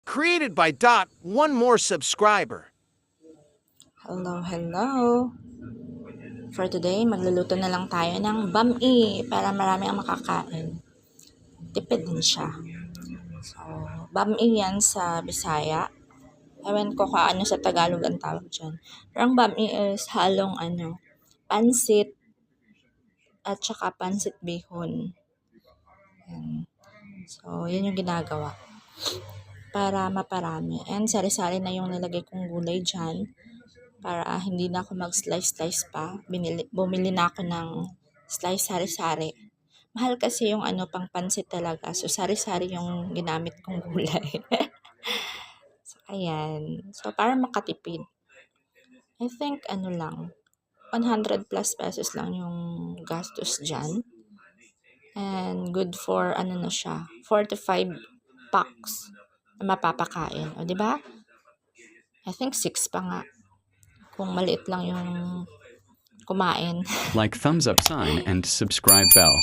Created by Dot, one more subscriber. Hello, hello. For today, magluluto na lang tayo ng bami para marami ang makakain. Tipid din siya. So, bami yan sa Bisaya. Ewan ko kung ano sa Tagalog ang tawag dyan. Pero ang bami is halong pansit at saka pansit bihon. Yan. So, yun yung ginagawa para maparami. And sari-sari na yung nilagay kong gulay dyan. Para hindi na ako mag-slice-slice pa. Bumili na ako ng slice sari-sari. Mahal kasi yung pang pansit talaga. So, sari-sari yung ginamit kong gulay. So, ayan. So, para makatipid. I think, lang, 100 plus pesos lang yung gastos dyan. And good for, na siya, 4 to 5 packs na mapapakain. O, diba? I think 6 pa nga. Kung maliit lang yung kumain. Like thumbs up sign and subscribe bell.